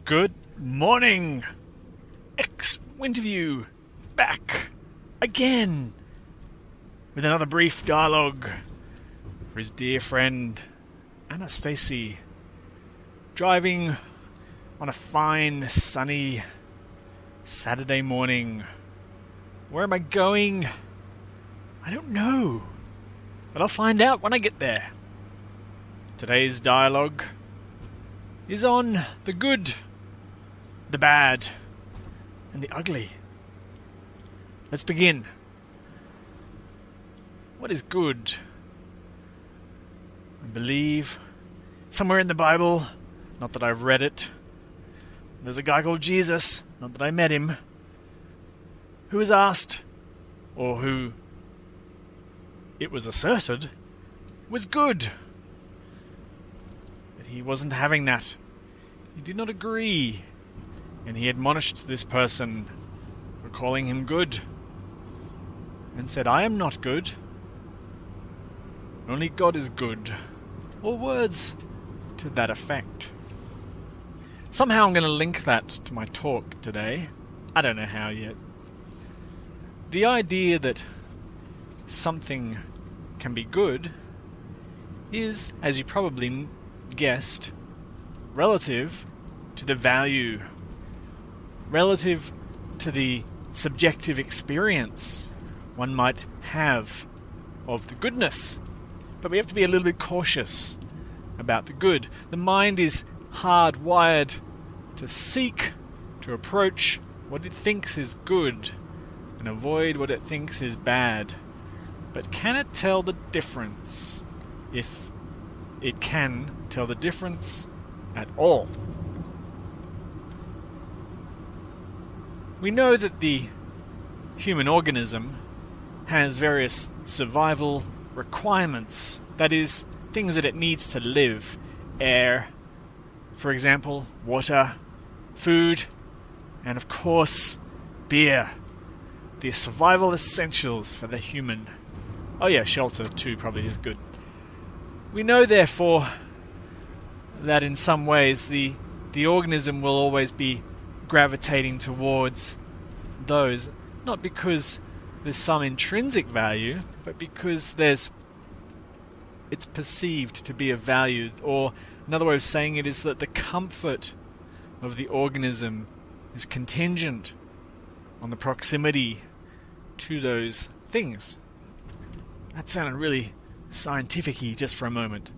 Good morning, X Winterview, back again with another brief dialogue for his dear friend Annastacey, driving on a fine, sunny Saturday morning. Where am I going? I don't know, but I'll find out when I get there. Today's dialogue is on the good, the bad, and the ugly. Let's begin. What is good? I believe somewhere in the Bible, not that I've read it, there's a guy called Jesus, not that I met him, who was asked, or who it was asserted, was good. But he wasn't having that. He did not agree. And he admonished this person for calling him good, and said, I am not good. Only God is good. Or words to that effect. Somehow I'm going to link that to my talk today. I don't know how yet. The idea that something can be good is, as you probably guessed, relative to the value, relative to the subjective experience one might have of the goodness. But we have to be a little bit cautious about the good. The mind is hardwired to seek, to approach what it thinks is good and avoid what it thinks is bad. But can it tell the difference? If it can tell the difference at all. We know that the human organism has various survival requirements, that is, things that it needs to live. Air, for example, water, food, and of course, beer. The survival essentials for the human. Oh yeah, shelter too probably is good. We know, therefore, that in some ways the organism will always be gravitating towards those, not because there's some intrinsic value, but because it's perceived to be of value. Or another way of saying it is that the comfort of the organism is contingent on the proximity to those things. That sounded really scientific-y just for a moment.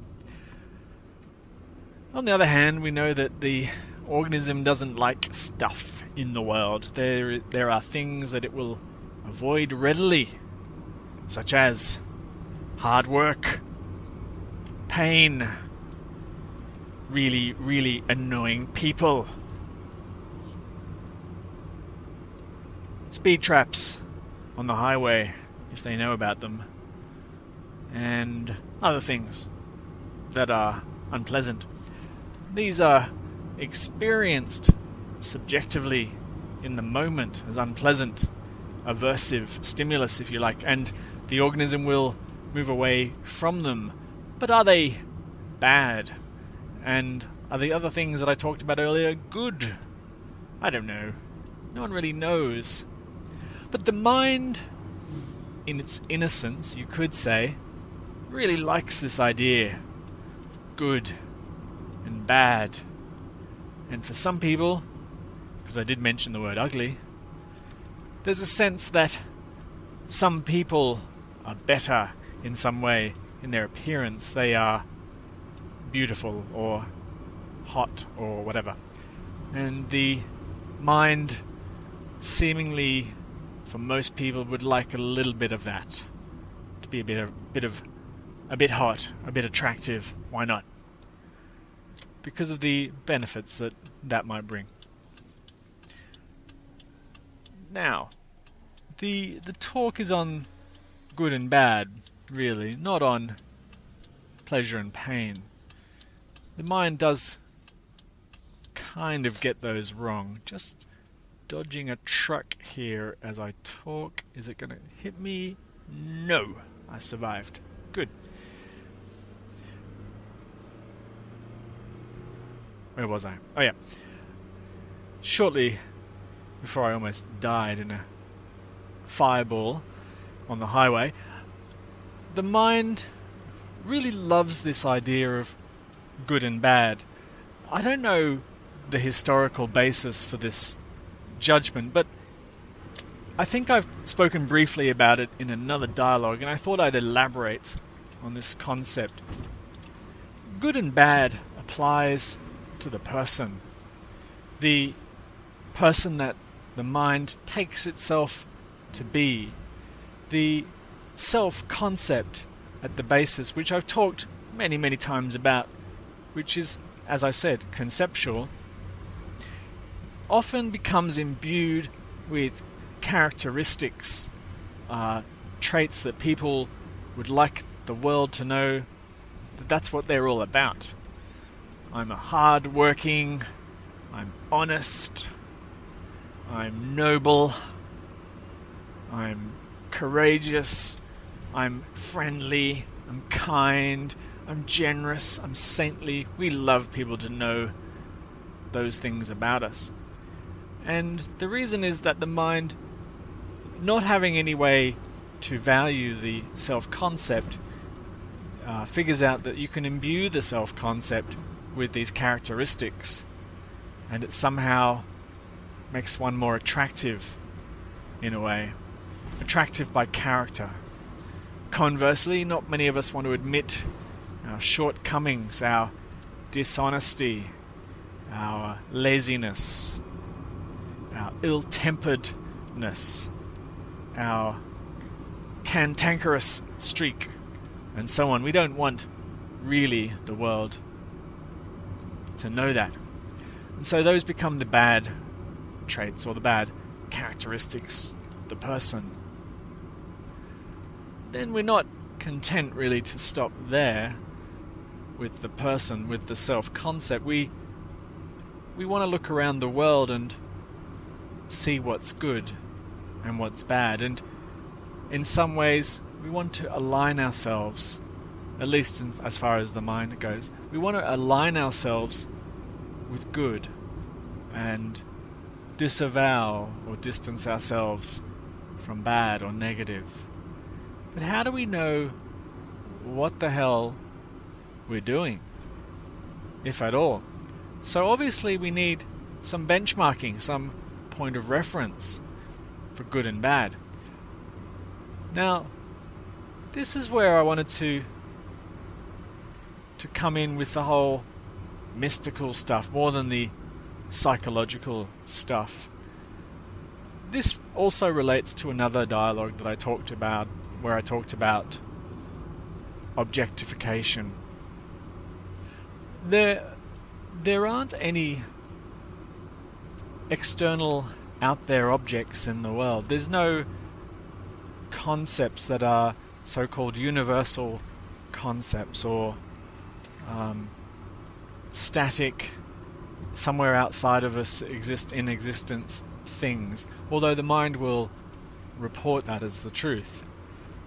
On the other hand, we know that the organism doesn't like stuff in the world. There are things that it will avoid readily, such as hard work, pain, really, really annoying people, speed traps on the highway, if they know about them, and other things that are unpleasant. These are experienced subjectively in the moment as unpleasant, aversive stimulus, if you like, and the organism will move away from them. But are they bad? And are the other things that I talked about earlier good? I don't know. No one really knows. But the mind, in its innocence, you could say, really likes this idea of good and bad. And for some people, because I did mention the word ugly, there's a sense that some people are better in some way in their appearance. They are beautiful or hot or whatever. And the mind seemingly, for most people, would like a little bit of that. To be a bit hot, a bit attractive. Why not? Because of the benefits that might bring. Now, the talk is on good and bad, really, not on pleasure and pain. The mind does kind of get those wrong. Just dodging a truck here as I talk. Is it going to hit me? No. I survived. Good. Where was I? Oh yeah. shortly before I almost died in a fireball on the highway, the mind really loves this idea of good and bad. I don't know the historical basis for this judgment, but I think I've spoken briefly about it in another dialogue, and I thought I'd elaborate on this concept. Good and bad applies to the person. The person that the mind takes itself to be. The self-concept at the basis, which I've talked many, many times about, which is, as I said, conceptual, often becomes imbued with characteristics, traits that people would like the world to know that that's what they're all about. I'm a hard-working, I'm honest, I'm noble, I'm courageous, I'm friendly, I'm kind, I'm generous, I'm saintly. We love people to know those things about us. And the reason is that the mind, not having any way to value the self-concept, figures out that you can imbue the self-concept with these characteristics, and it somehow makes one more attractive in a way. Attractive by character. Conversely, not many of us want to admit our shortcomings, our dishonesty, our laziness, our ill-temperedness, our cantankerous streak, and so on. We don't want really the world to know that. And so those become the bad traits or the bad characteristics of the person. Then we're not content really to stop there with the person, with the self-concept. We want to look around the world and see what's good and what's bad. And in some ways, we want to align ourselves, at least as far as the mind goes, we want to align ourselves with good and disavow or distance ourselves from bad or negative. But how do we know what the hell we're doing, if at all? So obviously we need some benchmarking, some point of reference for good and bad. Now, this is where I wanted to come in with the whole mystical stuff, more than the psychological stuff. This also relates to another dialogue that I talked about, where I talked about objectification. There aren't any external out there objects in the world. There's no concepts that are so-called universal concepts or static, somewhere outside of us in existence things, although the mind will report that as the truth.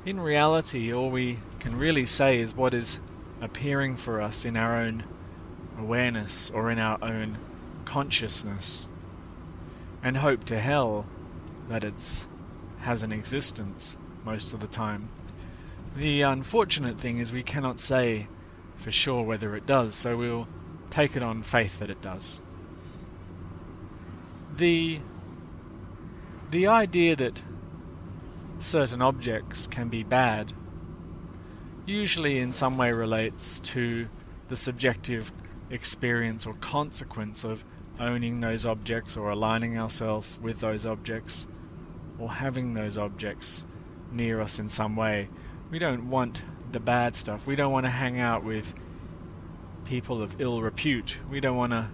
In reality, all we can really say is what is appearing for us in our own awareness or in our own consciousness, and hope to hell that it has an existence most of the time. The unfortunate thing is we cannot say for sure whether it does, so we'll take it on faith that it does. The idea that certain objects can be bad usually in some way relates to the subjective experience or consequence of owning those objects or aligning ourselves with those objects or having those objects near us in some way. We don't want the bad stuff. We don't want to hang out with people of ill repute. We don't want to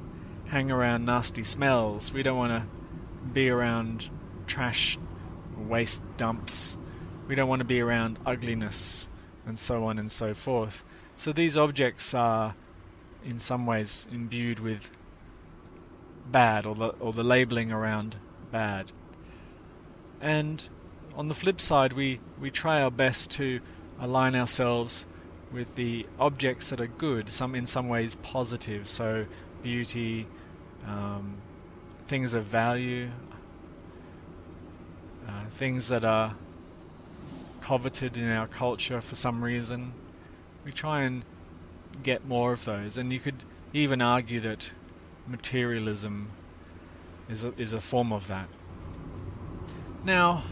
hang around nasty smells. We don't want to be around trash, waste dumps. We don't want to be around ugliness, and so on and so forth. So these objects are in some ways imbued with bad, or the labeling around bad. And on the flip side, we try our best to align ourselves with the objects that are good, in some ways positive, so beauty, things of value, things that are coveted in our culture for some reason. We try and get more of those, and you could even argue that materialism is a form of that. Now,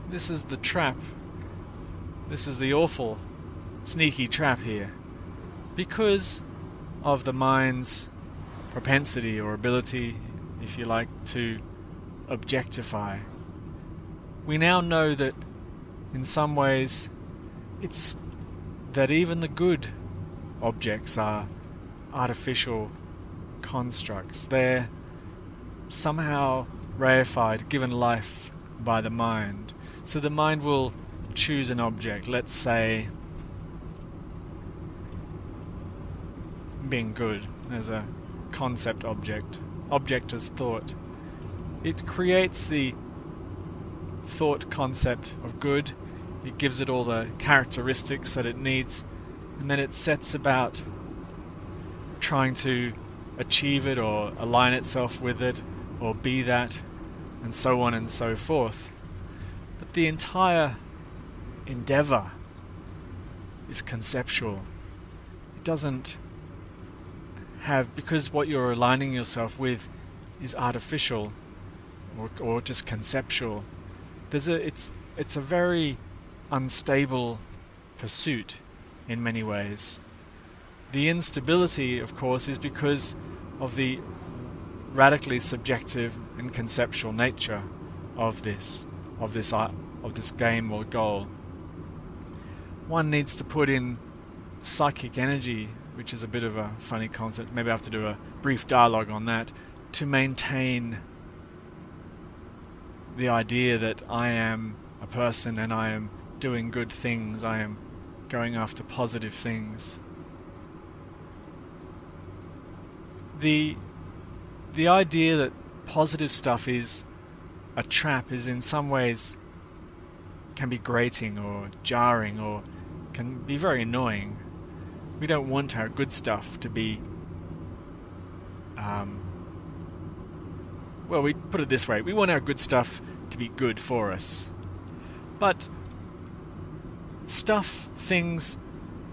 this is the trap. This is the awful, sneaky trap here. Because of the mind's propensity or ability, if you like, to objectify, we now know that in some ways it's that even the good objects are artificial constructs. They're somehow reified, given life by the mind. So the mind will choose an object, let's say being good as a concept object as thought. It creates the thought concept of good, it gives it all the characteristics that it needs, and then it sets about trying to achieve it or align itself with it or be that, and so on and so forth. But the entire endeavor is conceptual. It doesn't have, because what you're aligning yourself with is artificial or just conceptual. It's a very unstable pursuit in many ways. The instability, of course, is because of the radically subjective and conceptual nature of this game or goal. One needs to put in psychic energy, which is a bit of a funny concept. Maybe I have to do a brief dialogue on that, to maintain the idea that I am a person and I am doing good things, I am going after positive things. The idea that positive stuff is a trap is in some ways can be grating or jarring or can be very annoying. We don't want our good stuff to be well, we put it this way, we want our good stuff to be good for us. But stuff, things,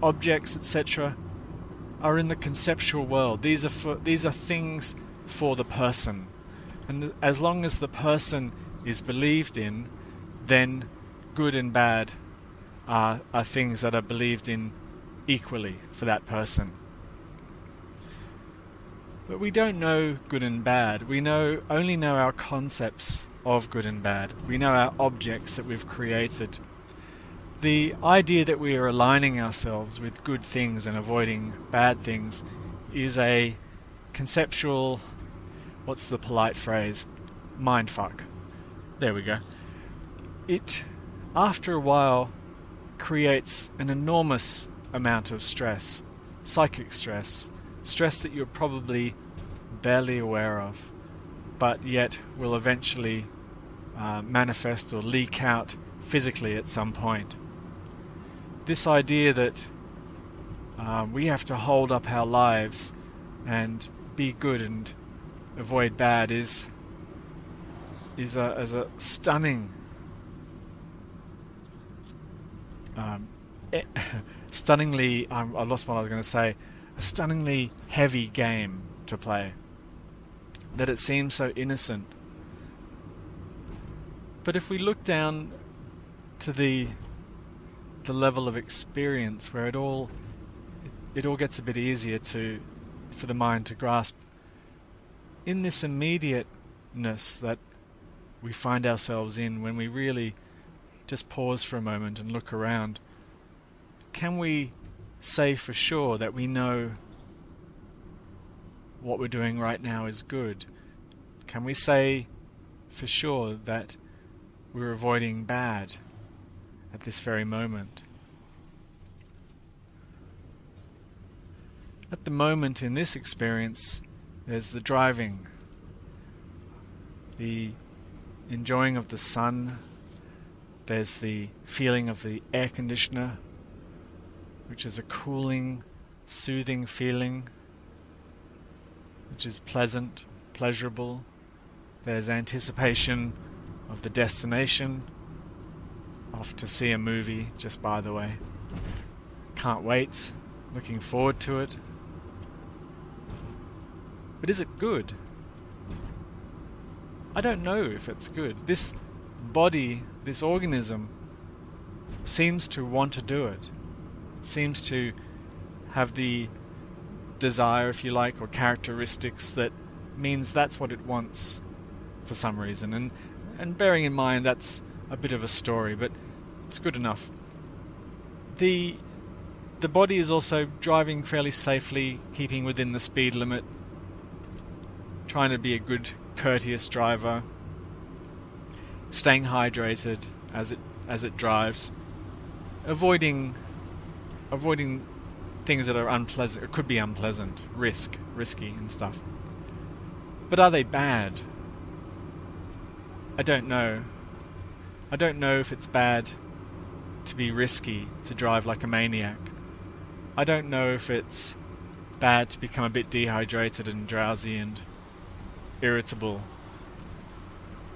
objects, etc. are in the conceptual world. These are things for the person. And as long as the person is believed in, then good and bad are things that are believed in equally for that person. But we don't know good and bad. We only know our concepts of good and bad. We know our objects that we've created. The idea that we are aligning ourselves with good things and avoiding bad things is a conceptual, what's the polite phrase? Mindfuck. There we go. It, after a while, creates an enormous amount of stress, psychic stress that you're probably barely aware of, but yet will eventually manifest or leak out physically at some point. This idea that we have to hold up our lives and be good and avoid bad is a stunning stunningly, I lost what I was going to say, a stunningly heavy game to play, that it seems so innocent. But if we look down to the level of experience where it all gets a bit easier for the mind to grasp, in this immediateness that we find ourselves in when we really just pause for a moment and look around, can we say for sure that we know what we're doing right now is good? Can we say for sure that we're avoiding bad at this very moment? At the moment in this experience, there's the driving, the enjoying of the sun, there's the feeling of the air conditioner, which is a cooling, soothing feeling, which is pleasant, pleasurable, There's anticipation of the destination, off to see a movie, just by the way. Can't wait, looking forward to it. But is it good? I don't know if it's good. This body, this organism, seems to want to do it. It seems to have the desire, if you like, or characteristics that means that's what it wants for some reason. And bearing in mind that's a bit of a story, but it's good enough. The body is also driving fairly safely, keeping within the speed limit, trying to be a good, courteous driver, staying hydrated as it drives, avoiding things that are unpleasant, or could be unpleasant, risky and stuff. But are they bad? I don't know. I don't know if it's bad to be risky, to drive like a maniac. I don't know if it's bad to become a bit dehydrated and drowsy and irritable.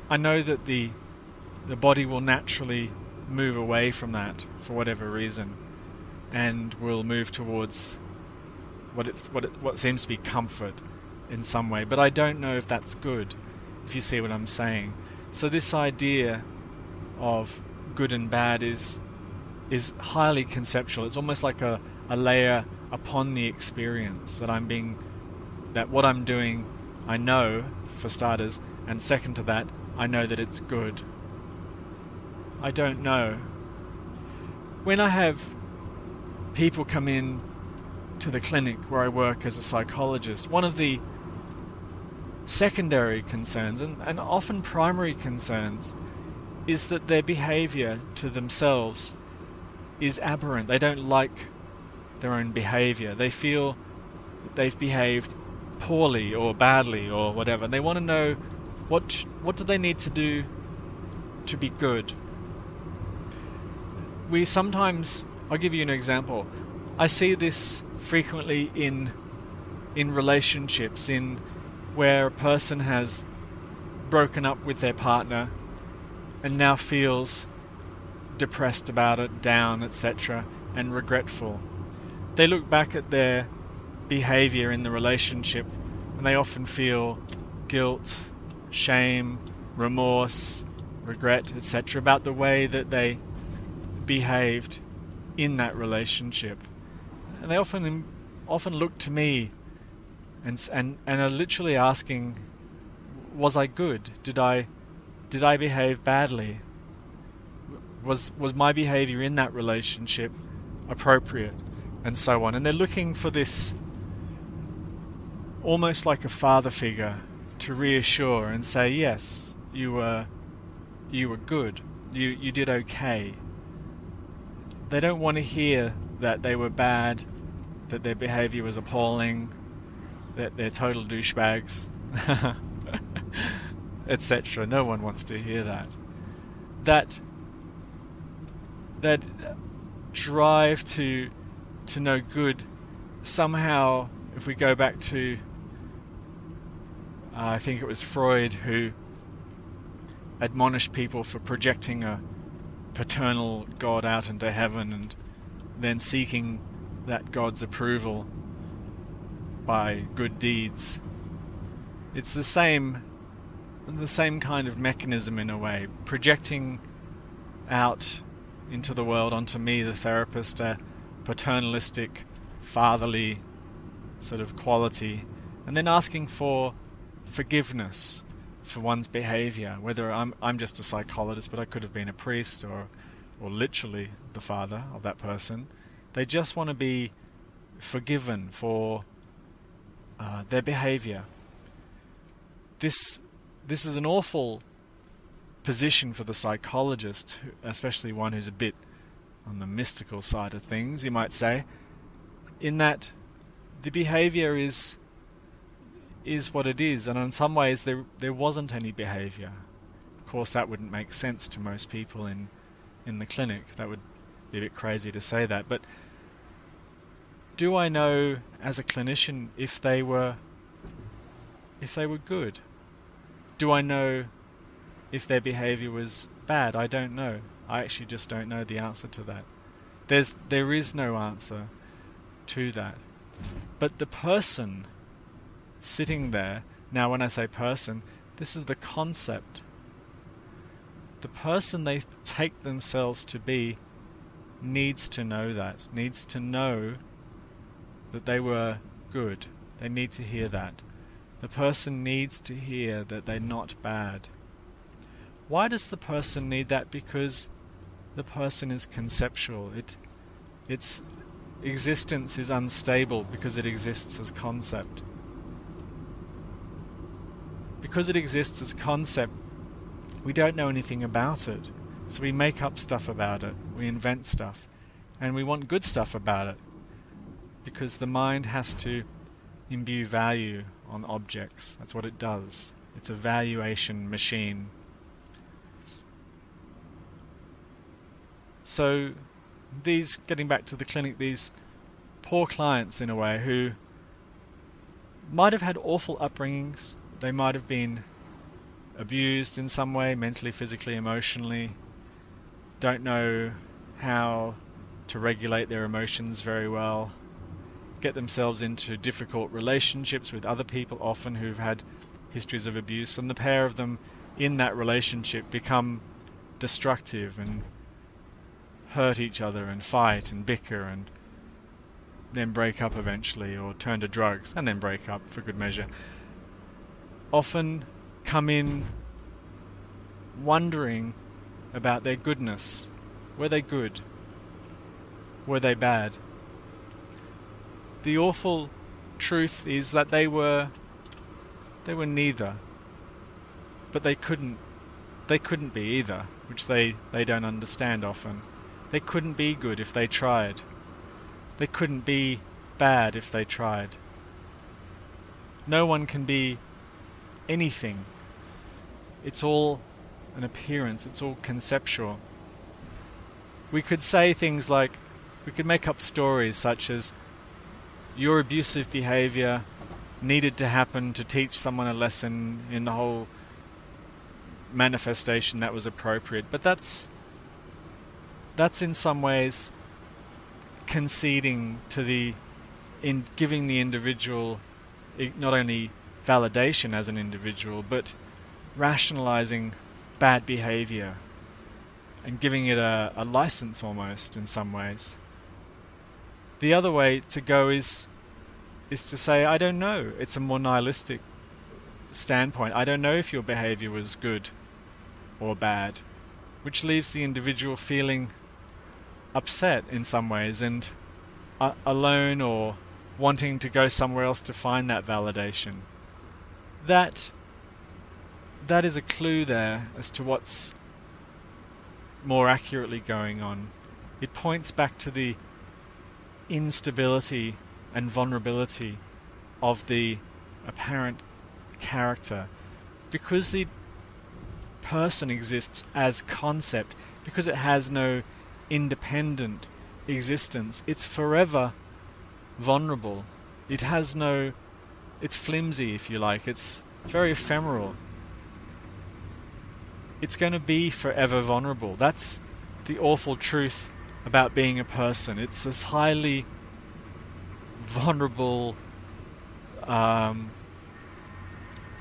I know that the body will naturally move away from that for whatever reason, and will move towards what seems to be comfort in some way. But I don't know if that's good, if you see what I'm saying. So this idea of good and bad is highly conceptual. It's almost like a layer upon the experience that what I'm doing, I know, for starters, and second to that, I know that it's good. I don't know. When I have people come in to the clinic where I work as a psychologist, one of the secondary concerns, and often primary concerns, is that their behavior to themselves is aberrant. They don't like their own behavior. They feel that they've behaved poorly or badly or whatever. They want to know what do they need to do to be good. We sometimes, I'll give you an example. I see this frequently in relationships, in where a person has broken up with their partner and now feels depressed about it, down, etc., and regretful. They look back at their behavior in the relationship and they often feel guilt, shame, remorse, regret, etc., about the way that they behaved in that relationship. And they often look to me and are literally asking, was I good? Did I behave badly? Was my behavior in that relationship appropriate? And so on. And they're looking for this, almost like a father figure, to reassure and say, yes, you were good. You did okay. They don't want to hear that they were bad, that their behavior was appalling, that they're total douchebags, etc. No one wants to hear that. That drive to know good, somehow, if we go back to, I think it was Freud who admonished people for projecting a paternal God out into heaven and then seeking that God's approval by good deeds. It's the same kind of mechanism in a way, projecting out into the world, onto me, the therapist, a paternalistic, fatherly sort of quality, and then asking for forgiveness for one's behavior, whether I'm just a psychologist, but I could have been a priest or literally the father of that person. They just want to be forgiven for their behavior. This is an awful position for the psychologist, especially one who's a bit on the mystical side of things, you might say, in that the behavior is what it is, and in some ways there wasn't any behavior. Of course, that wouldn't make sense to most people in the clinic. That would be a bit crazy to say that. But do I know, as a clinician, if they were good? Do I know if their behavior was bad? I don't know. I actually just don't know the answer to that. There is no answer to that. But the person sitting there, now when I say person, this is the concept. The person they take themselves to be needs to know that, needs to know that they were good. They need to hear that. The person needs to hear that they're not bad. Why does the person need that? Because the person is conceptual. Its existence is unstable because it exists as concept. Because it exists as concept, we don't know anything about it. So we make up stuff about it. We invent stuff. And we want good stuff about it. Because the mind has to imbue value on objects. That's what it does. It's a valuation machine. So these, getting back to the clinic, these poor clients in a way who might have had awful upbringings. They might have been abused in some way, mentally, physically, emotionally. Don't know how to regulate their emotions very well. Get themselves into difficult relationships with other people, often who've had histories of abuse, and the pair of them in that relationship become destructive and hurt each other and fight and bicker and then break up eventually, or turn to drugs and then break up for good measure. Often come in wondering about their goodness. Were they good? Were they bad? The awful truth is that they were neither. But they couldn't be either, which they don't understand often. They couldn't be good if they tried. They couldn't be bad if they tried. No one can be anything. It's all an appearance. It's all conceptual. We could say things like, we could make up stories such as, your abusive behavior needed to happen to teach someone a lesson in the whole manifestation that was appropriate. But that's in some ways conceding to giving the individual not only validation as an individual, but rationalizing bad behavior and giving it a license almost in some ways. The other way to go is to say, I don't know. It's a more nihilistic standpoint. I don't know if your behavior was good or bad, which leaves the individual feeling upset in some ways and alone, or wanting to go somewhere else to find that validation. That is a clue there as to what's more accurately going on. It points back to the instability and vulnerability of the apparent character. Because the person exists as concept, because it has no independent existence, it's forever vulnerable. It's flimsy, if you like. It's very ephemeral. It's going to be forever vulnerable. That's the awful truth about being a person. It's this highly vulnerable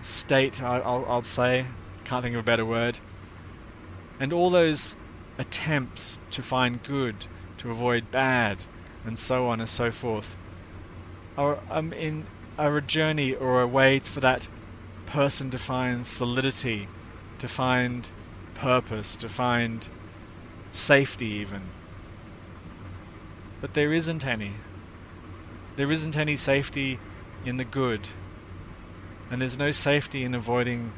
state, I'll say. Can't think of a better word. And all those attempts to find good, to avoid bad, and so on and so forth, are a journey or a way for that person to find solidity, to find purpose, to find safety even. But there isn't any. There isn't any safety in the good, and there's no safety in avoiding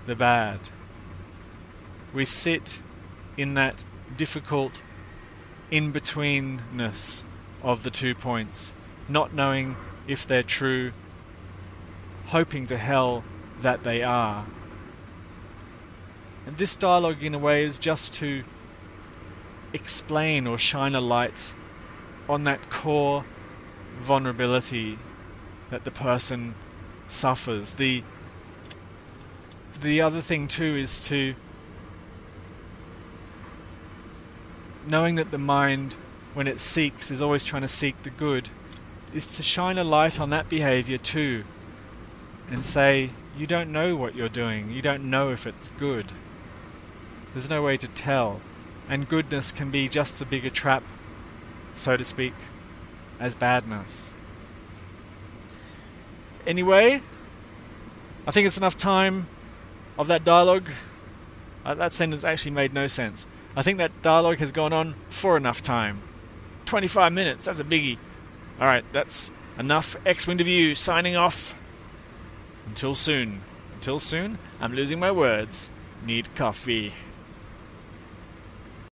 the bad. We sit in that difficult in-betweenness of the 2 points, not knowing if they're true, hoping to hell that they are. And this dialogue, in a way, is just to explain or shine a light on that core vulnerability that the person suffers, the the other thing too is to knowing that the mind, when it seeks, is always trying to seek the good, is to shine a light on that behavior too and say, you don't know what you're doing, you don't know if it's good. There's no way to tell, and goodness can be just as big a trap, so to speak, as badness. Anyway, I think it's enough time of that dialogue. That sentence actually made no sense. I think that dialogue has gone on for enough time. 25 minutes, that's a biggie. Alright, that's enough. X Winterview signing off. Until soon. Until soon, I'm losing my words. Need coffee.